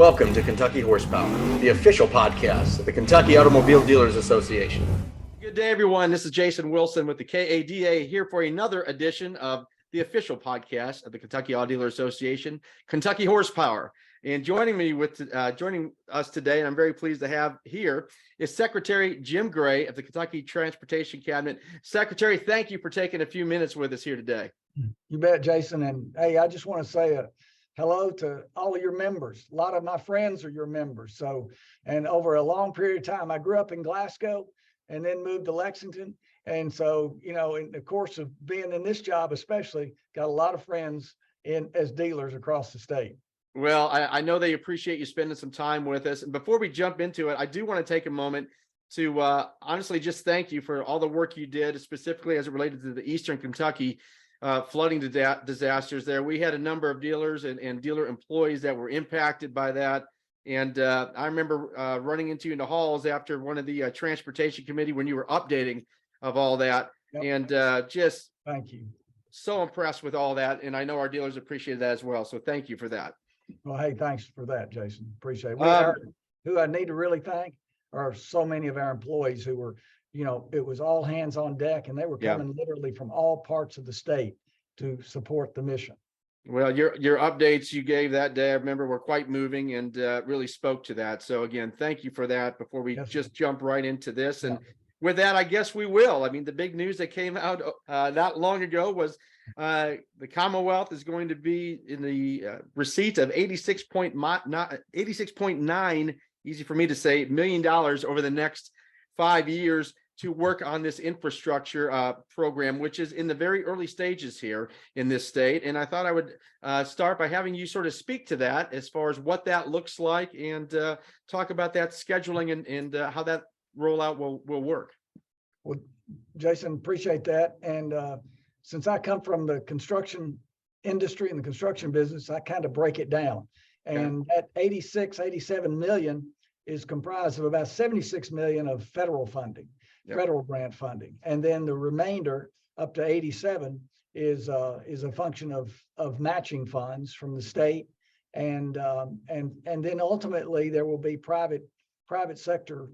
Welcome to Kentucky Horsepower, the official podcast of the Kentucky Automobile Dealers Association. Good day, everyone. This is Jason Wilson with the KADA here for another edition of the official podcast of the Kentucky Auto Dealer Association, Kentucky Horsepower. And joining us today, and I'm very pleased to have here, is Secretary Jim Gray of the Kentucky Transportation Cabinet. Secretary, thank you for taking a few minutes with us here today. You bet, Jason. And hey, I just want to say hello to all of your members. A lot of my friends are your members. So, and over a long period of time, I grew up in Glasgow and then moved to Lexington. And so, you know, in the course of being in this job, especially, got a lot of friends as dealers across the state. Well, I know they appreciate you spending some time with us. And before we jump into it, I do want to take a moment to honestly just thank you for all the work you did, specifically as it related to the Eastern Kentucky flooding disasters there. We had a number of dealers and dealer employees that were impacted by that. And I remember running into you in the halls after one of the transportation committee when you were updating of all that. Yep. And just thank you. So impressed with all that. And I know our dealers appreciated that as well. So thank you for that. Well, hey, thanks for that, Jason. Appreciate it. Who I need to really thank are so many of our employees who were, you know, it was all hands on deck, and they were coming literally from all parts of the state to support the mission. Well, your updates you gave that day, I remember, were quite moving and really spoke to that. So again, thank you for that. Before we just jump right into this, and with that, I guess we will. I mean, the big news that came out not long ago was the Commonwealth is going to be in the receipt of $86.9, easy for me to say, $1 million over the next 5 years to work on this infrastructure program, which is in the very early stages here in this state. And I thought I would start by having you sort of speak to that as far as what that looks like, and talk about that scheduling and how that rollout will work. Well, Jason, appreciate that. And since I come from the construction industry and the construction business, I kind of break it down. And that 87 million is comprised of about 76 million of federal funding, federal grant funding. And then the remainder up to 87 is a function of matching funds from the state. And then ultimately there will be private sector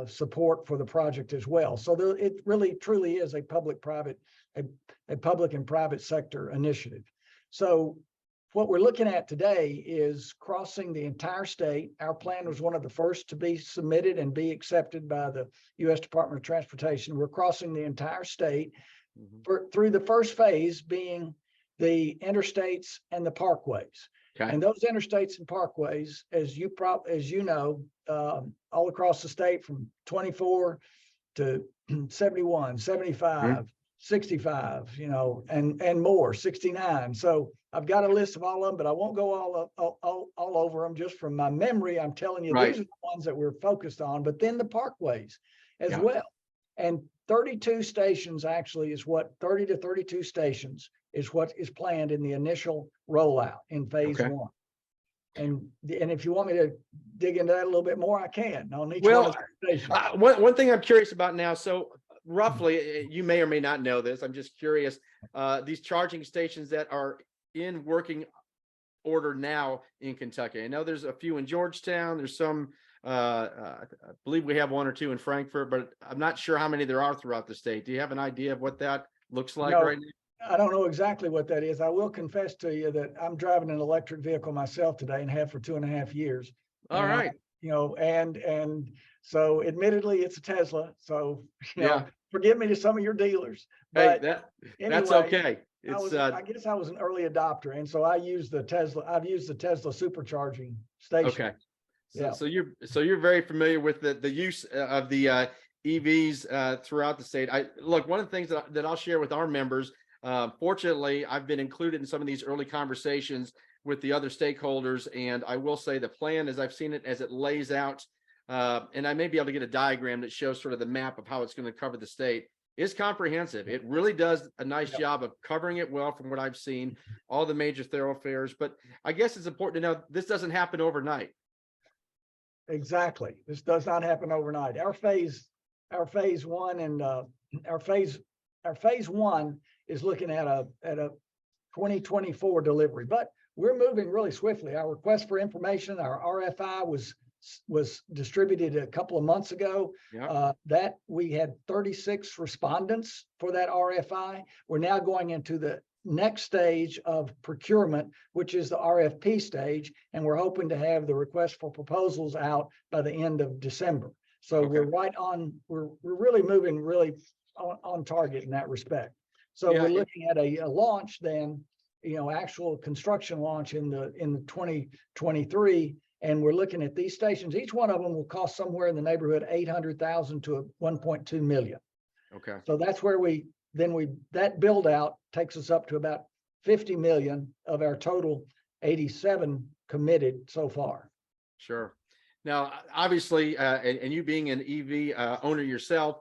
support for the project as well. So it really truly is a public and private sector initiative. So what we're looking at today is crossing the entire state. Our plan was one of the first to be submitted and be accepted by the U.S. Department of Transportation. We're crossing the entire state through the first phase being the interstates and the parkways. And those interstates and parkways, as you know, all across the state from 24 to 71, 75, 65, you know, and more, 69. So I've got a list of all of them, but I won't go all over them just from my memory. I'm telling you, these are the ones that we're focused on, but then the parkways as well. And 32 stations actually is what 30 to 32 stations is what is planned in the initial rollout in phase one. And if you want me to dig into that a little bit more, I can. On each one of the stations. One thing I'm curious about now, so roughly, you may or may not know this, I'm just curious, these charging stations that are in working order now in Kentucky. I know there's a few in Georgetown, there's some, I believe we have one or two in Frankfort, but I'm not sure how many there are throughout the state. Do you have an idea of what that looks like right now? I don't know exactly what that is. I will confess to you that I'm driving an electric vehicle myself today and have for 2.5 years. All right. You know, and so admittedly it's a Tesla. So, you know, forgive me to some of your dealers. But hey, anyway, that's okay. I guess I was an early adopter. And so I've used the Tesla supercharging station. Okay. So you're very familiar with the use of the EVs throughout the state. Look, one of the things that I'll share with our members, fortunately, I've been included in some of these early conversations with the other stakeholders, and I will say the plan, as I've seen it, as it lays out, and I may be able to get a diagram that shows sort of the map of how it's going to cover the state, is comprehensive. It really does a nice job of covering it well from what I've seen, all the major thoroughfares. But I guess it's important to know this doesn't happen overnight. Exactly. This does not happen overnight. Our phase one is looking at a 2024 delivery, but we're moving really swiftly. Our request for information, our RFI was distributed a couple of months ago. Yeah. That we had 36 respondents for that RFI. We're now going into the next stage of procurement, which is the RFP stage, and we're hoping to have the request for proposals out by the end of December. So we're right on. We're really moving really on target in that respect. So we're looking at a launch then, actual construction launch in the 2023. And we're looking at these stations. Each one of them will cost somewhere in the neighborhood 800,000 to 1.2 million. Okay. So that's where that build out takes us up to about 50 million of our total 87 committed so far. Sure. Now, obviously, and you being an EV owner yourself,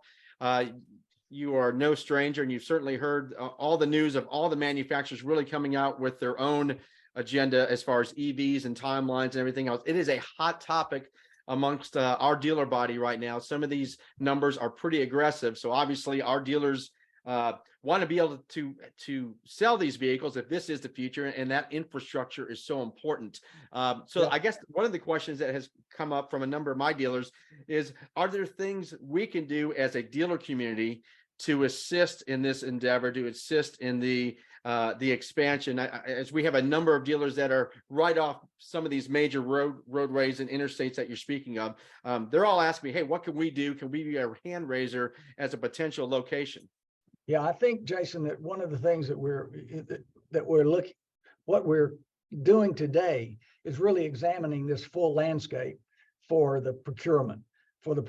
you are no stranger, and you've certainly heard all the news of all the manufacturers really coming out with their own agenda as far as EVs and timelines and everything else. It is a hot topic amongst our dealer body right now. Some of these numbers are pretty aggressive. So obviously our dealers want to be able to sell these vehicles if this is the future, and that infrastructure is so important. I guess one of the questions that has come up from a number of my dealers is, are there things we can do as a dealer community to assist in this endeavor, to assist in the expansion, as we have a number of dealers that are right off some of these major roadways and interstates that you're speaking of. They're all asking me, hey, what can we do? Can we be a hand raiser as a potential location? Yeah, I think, Jason, that one of the things that what we're doing today is really examining this full landscape for the procurement, for the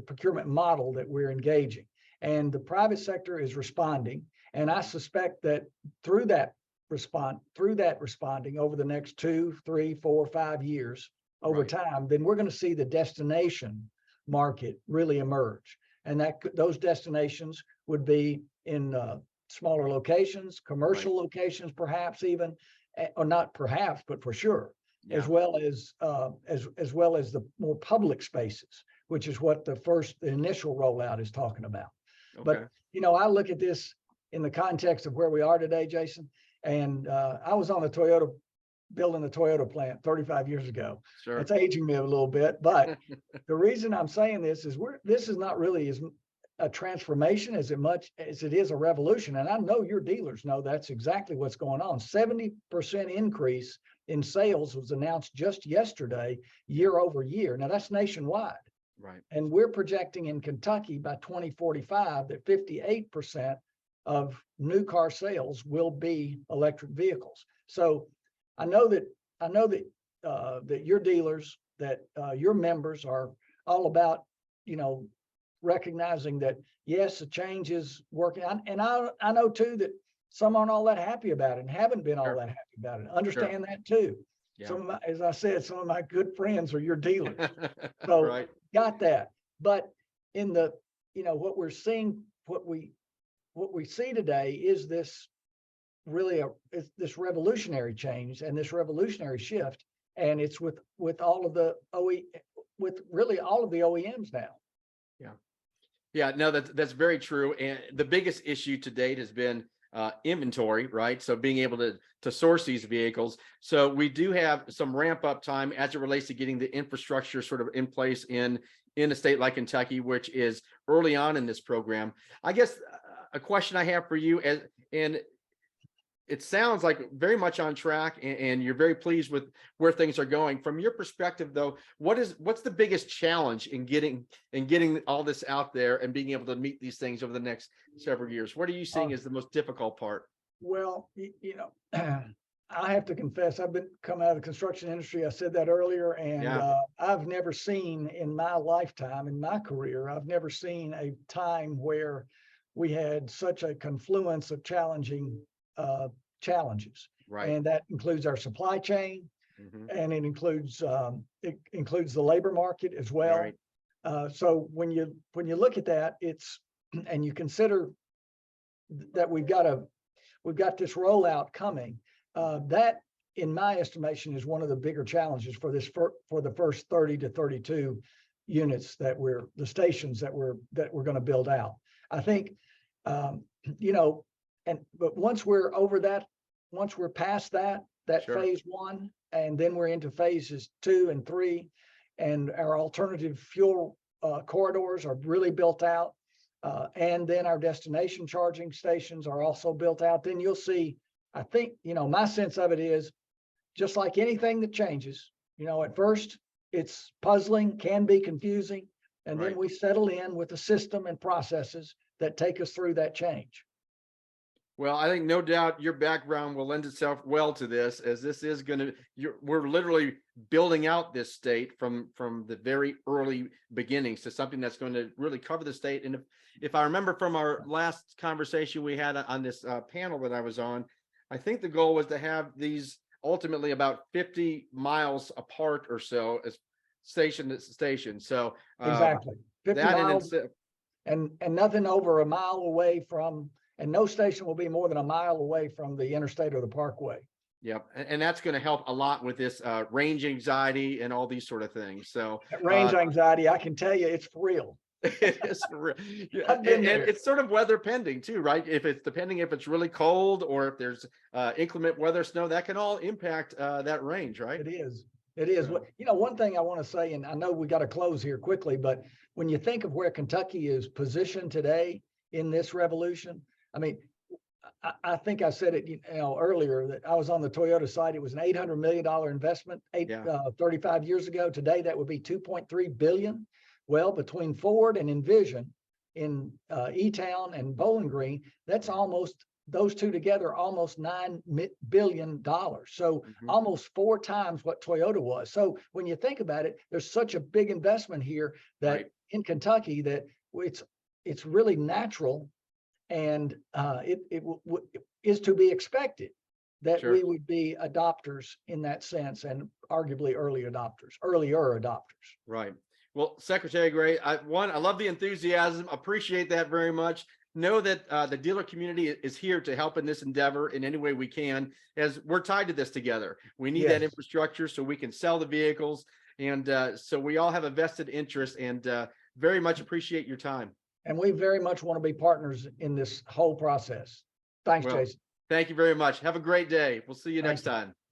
procurement model that we're engaging. And the private sector is responding. And I suspect that through that responding over the next 2, 3, 4, 5 years over time, then we're going to see the destination market really emerge. And those destinations would be in smaller locations, commercial locations, perhaps even, or not perhaps, but for sure, as well as the more public spaces, which is what the initial rollout is talking about. Okay. But I look at this in the context of where we are today, Jason, and I was on building the Toyota plant 35 years ago. Sure. It's aging me a little bit, but the reason I'm saying this is this is not really as a transformation as much as it is a revolution. And I know your dealers know that's exactly what's going on. 70% increase in sales was announced just yesterday, year over year. Now that's nationwide. Right. And we're projecting in Kentucky by 2045 that 58% of new car sales will be electric vehicles. So I know that your dealers, that your members are all about, recognizing that, yes, the change is working. And I know too that some aren't all that happy about it and haven't been all that happy about it. Understand that too. Yeah. As I said, some of my good friends are your dealers. So got that. But in the, what we're seeing, what we see today is this really this revolutionary change and this revolutionary shift, and it's with all of the really all of the OEMs now. Yeah, no, that's very true. And the biggest issue to date has been inventory, right? So being able to source these vehicles. So we do have some ramp up time as it relates to getting the infrastructure sort of in place in a state like Kentucky, which is early on in this program. I guess a question I have for you, and it sounds like very much on track, and you're very pleased with where things are going. From your perspective, though, what's the biggest challenge in getting all this out there and being able to meet these things over the next several years? What are you seeing as the most difficult part? Well, I have to confess, I've come out of the construction industry. I said that earlier, and I've never seen in my lifetime, in my career, I've never seen a time where we had such a confluence of challenges. Right. And that includes our supply chain, and it includes the labor market as well. Right. So when you look at that, and you consider that we've got this rollout coming, that in my estimation is one of the bigger challenges for the first 30 to 32 units the stations that we're going to build out. I think but once we're over that, once we're past that Sure. phase one, and then we're into phases 2 and 3, and our alternative fuel corridors are really built out, and then our destination charging stations are also built out, then you'll see, I think, my sense of it is, just like anything that changes, at first it's puzzling, can be confusing, and then Right. we settle in with a system and processes that take us through that change. Well, I think no doubt your background will lend itself well to this, as this is going to, we're literally building out this state from the very early beginnings to something that's going to really cover the state. And if I remember from our last conversation we had on this panel that I was on, I think the goal was to have these ultimately about 50 miles apart or so, as station to station. So Exactly. 50 that miles and nothing over a mile away from, and no station will be more than a mile away from the interstate or the parkway. Yep. And that's going to help a lot with this range anxiety and all these sort of things. So That range anxiety, I can tell you, it's for real. it's real. I've been And there. it's sort of weather pending too, right? If it's depending if it's really cold or if there's inclement weather, snow, that can all impact that range, right? It is. It is. So, One thing I want to say, and I know we got to close here quickly, but when you think of where Kentucky is positioned today in this revolution, I mean, I think I said it earlier that I was on the Toyota side. It was an $800 million investment 35 years ago. Today, that would be 2.3 billion. Well, between Ford and Envision in E-Town and Bowling Green, that's almost, those two together, almost $9 billion. So almost 4 times what Toyota was. So when you think about it, there's such a big investment here that in Kentucky that it's really natural, and it is to be expected that we would be adopters in that sense, and arguably earlier adopters. right. Well, Secretary Gray, I love the enthusiasm. Appreciate that very much. Know that the dealer community is here to help in this endeavor in any way we can, as we're tied to this together. We need that infrastructure so we can sell the vehicles. And so we all have a vested interest, and very much appreciate your time. And we very much want to be partners in this whole process. Thanks, Jason. Thank you very much. Have a great day. We'll see you next time.